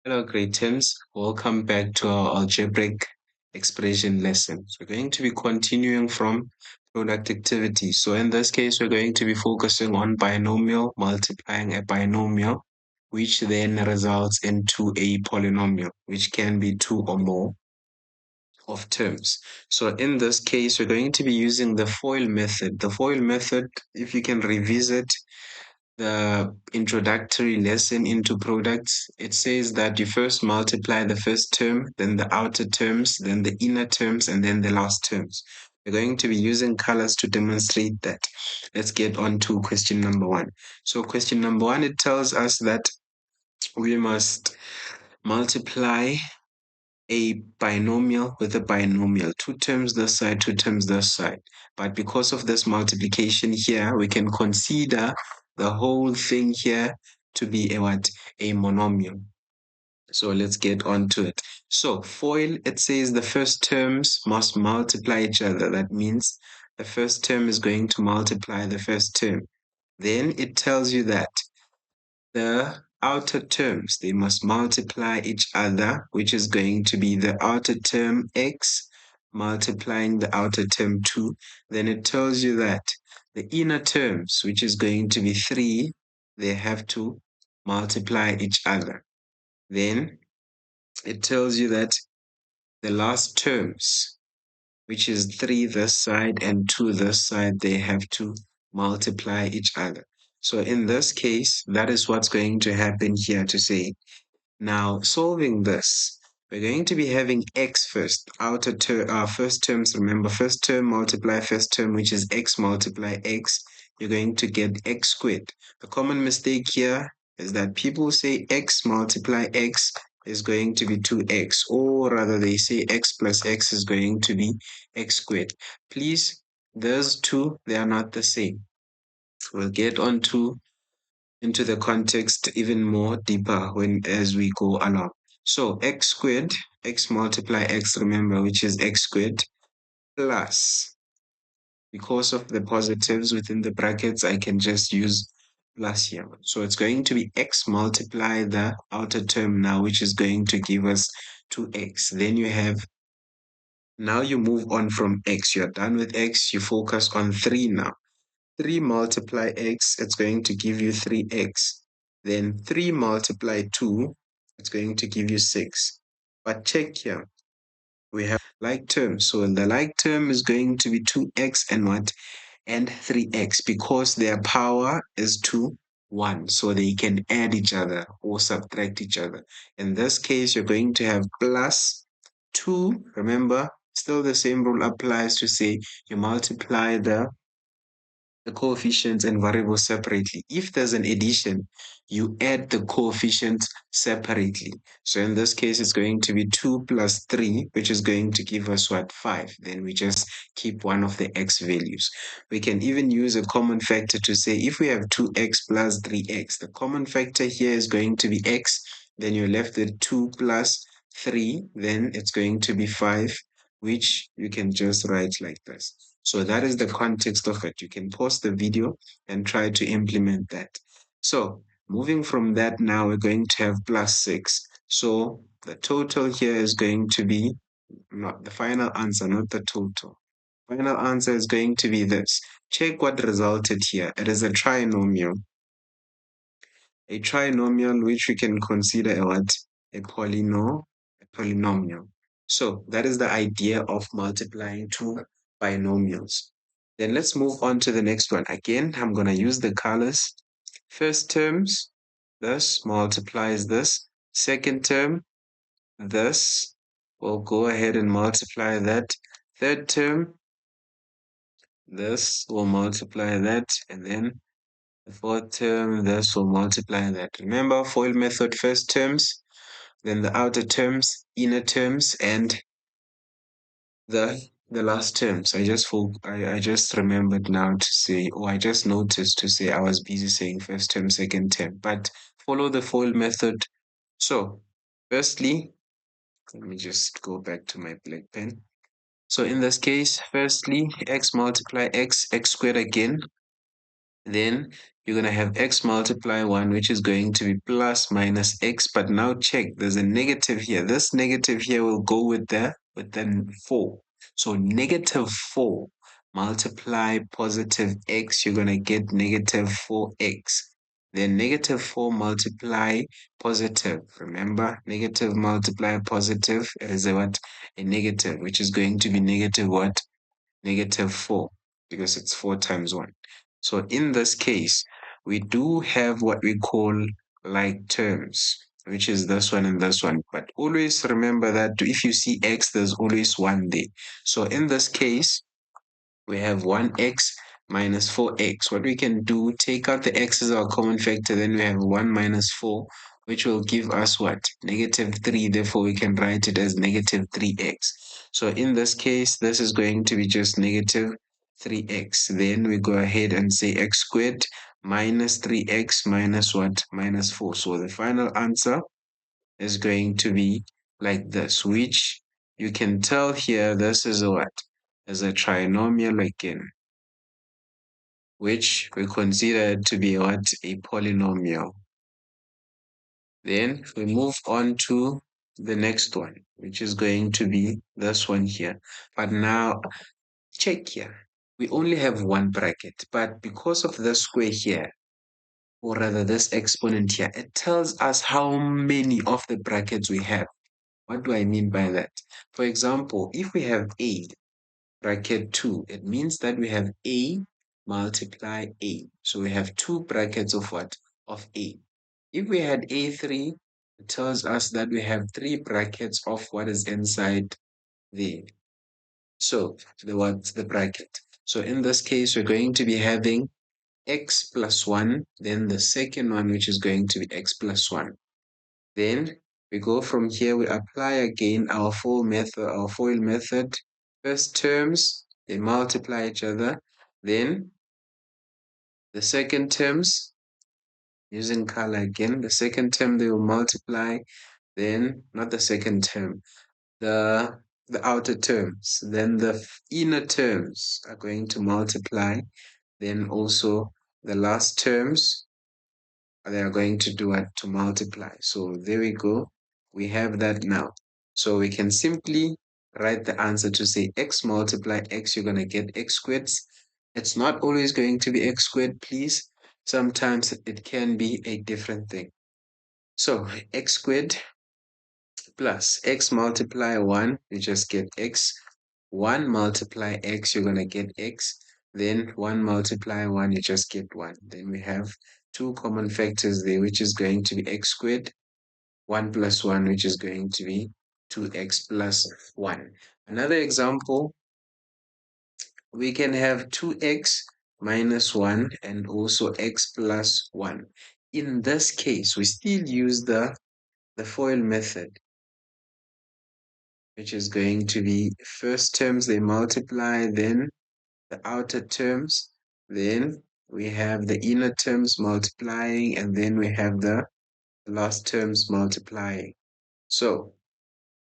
Hello, great Tims. Welcome back to our algebraic expression lesson. So we're going to be continuing from product activity. So in this case, we're going to be focusing on binomial multiplying a binomial, which then results into a polynomial, which can be two or more of terms. So in this case, we're going to be using the FOIL method. The FOIL method, if you can revisit the introductory lesson into products, it says that you first multiply the first term, then the outer terms, then the inner terms, and then the last terms. We're going to be using colors to demonstrate that. Let's get on to question number one. So question number one, it tells us that we must multiply a binomial with a binomial, two terms this side, two terms this side. But because of this multiplication here, we can consider the whole thing here to be a what? A monomial. So let's get on to it. So FOIL, it says the first terms must multiply each other. That means the first term is going to multiply the first term. Then it tells you that the outer terms, they must multiply each other, which is going to be the outer term x multiplying the outer term 2. Then it tells you that the inner terms, which is going to be 3, they have to multiply each other. Then it tells you that the last terms, which is 3 this side and 2 this side, they have to multiply each other. So in this case, that is what's going to happen here to say. Now, solving this, we're going to be having x first. First terms, remember, first term multiply first term, which is x multiply x. You're going to get x squared. The common mistake here is that people say x multiply x is going to be 2x, or rather they say x plus x is going to be x squared. Please, those two, they are not the same. We'll get on to into the context even more deeper as we go along. So x squared, x multiply x, remember, which is x squared, plus, because of the positives within the brackets, I can just use plus here. So it's going to be x multiply the outer term now, which is going to give us 2x. Then you have, now you move on from x. You're done with x, you focus on 3 now. 3 multiply x, it's going to give you 3x. Then 3 multiply 2, it's going to give you 6. But check here, we have like terms. So the like term is going to be 2x and what? And 3x, because their power is 2, 1. So they can add each other or subtract each other. In this case, you're going to have plus 2. Remember, still the same rule applies to say you multiply the coefficients and variables separately. If there's an addition, you add the coefficients separately. So in this case, it's going to be 2 plus 3, which is going to give us what? 5. Then we just keep one of the x values. We can even use a common factor to say if we have 2x plus 3x, the common factor here is going to be x. Then you're left with 2 plus 3, then it's going to be 5, which you can just write like this. So that is the context of it. You can pause the video and try to implement that. So moving from that, now we're going to have plus 6. So the total here is going to be, not the final answer, not the total. Final answer is going to be this. Check what resulted here. It is a trinomial. A trinomial which we can consider a what? A polynomial. So that is the idea of multiplying two binomials. Then let's move on to the next one. Again, I'm going to use the colors. First terms, this multiplies this. Second term, this. We'll go ahead and multiply that. Third term, this will multiply that. And then the fourth term, this will multiply that. Remember, FOIL method, first terms, then the outer terms, inner terms, and the last terms. I just remembered now to say, or I just noticed to say I was busy saying first term, second term, but follow the FOIL method. So firstly, let me just go back to my black pen. So in this case, firstly, x multiply x, x squared again. Then you're going to have x multiply 1, which is going to be plus minus x. But now check, there's a negative here. This negative here will go with the 4. So negative 4 multiply positive x, you're going to get negative 4x. Then negative 4 multiply positive. Remember, negative multiply positive, it is a what? A negative, which is going to be negative what? Negative 4, because it's 4 times 1. So in this case, we do have what we call like terms, which is this one and this one. But always remember that if you see x, there's always 1 there. So in this case, we have 1x minus 4x. What we can do, take out the x as our common factor, then we have 1 minus 4, which will give us what? Negative 3. Therefore, we can write it as negative 3x. So in this case, this is going to be just negative 3x. Then we go ahead and say x squared minus 3x minus what? Minus 4. So the final answer is going to be like this, which you can tell here this is a what? Is a trinomial again, which we consider to be what? A polynomial. Then we move on to the next one, which is going to be this one here. But now check here. We only have one bracket, but because of the square here, or rather this exponent here, it tells us how many of the brackets we have. What do I mean by that? For example, if we have a bracket 2, it means that we have a multiply a. So we have 2 brackets of what? Of a. If we had a3, it tells us that we have 3 brackets of what is inside there. So the bracket. So in this case, we're going to be having x plus 1, then the second one, which is going to be x plus 1. Then we go from here, we apply again our FOIL method. First terms, they multiply each other. Then the second terms, using color again, the second term they will multiply. Then not the second term, the outer terms. Then the inner terms are going to multiply. Then also the last terms, they are going to do it to multiply. So there we go. We have that now. So we can simply write the answer to say x multiply x, you're going to get x squared. It's not always going to be x squared, please. Sometimes it can be a different thing. So x squared plus x multiply 1, you just get x. 1 multiply x, you're going to get x. Then 1 multiply 1, you just get 1. Then we have 2 common factors there, which is going to be x squared. 1 plus 1, which is going to be 2x plus 1. Another example, we can have 2x minus 1 and also x plus 1. In this case, we still use the FOIL method, which is going to be first terms they multiply, then the outer terms, then we have the inner terms multiplying, and then we have the last terms multiplying. So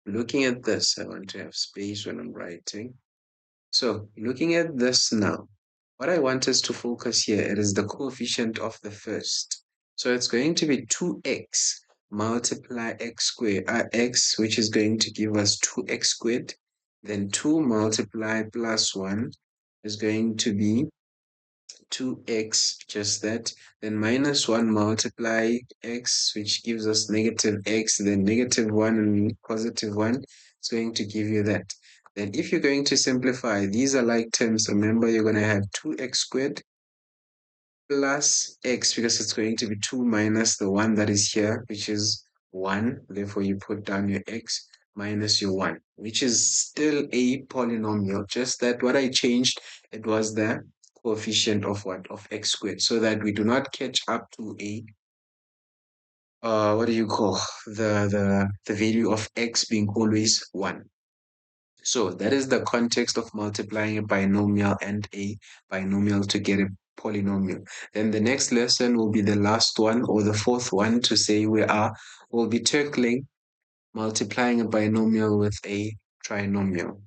looking at this, I want to have space when I'm writing. So looking at this now, what I want us to focus here, it is the coefficient of the first. So it's going to be 2x multiply x squared, x, which is going to give us 2x squared. Then 2 multiply plus 1 is going to be 2x, just that. Then minus 1 multiply x, which gives us negative x. Then negative 1 and positive 1 is going to give you that. Then if you're going to simplify, these are like terms. Remember, you're going to have 2x squared plus x, because it's going to be 2 minus the 1 that is here, which is 1. Therefore, you put down your x minus your 1, which is still a polynomial. Just that what I changed, it was the coefficient of what? Of x squared, so that we do not catch up to a what do you call the value of x being always 1. So that is the context of multiplying a binomial and a binomial to get a polynomial. Then the next lesson will be the last one, or the fourth one, to say we'll be tackling multiplying a binomial with a trinomial.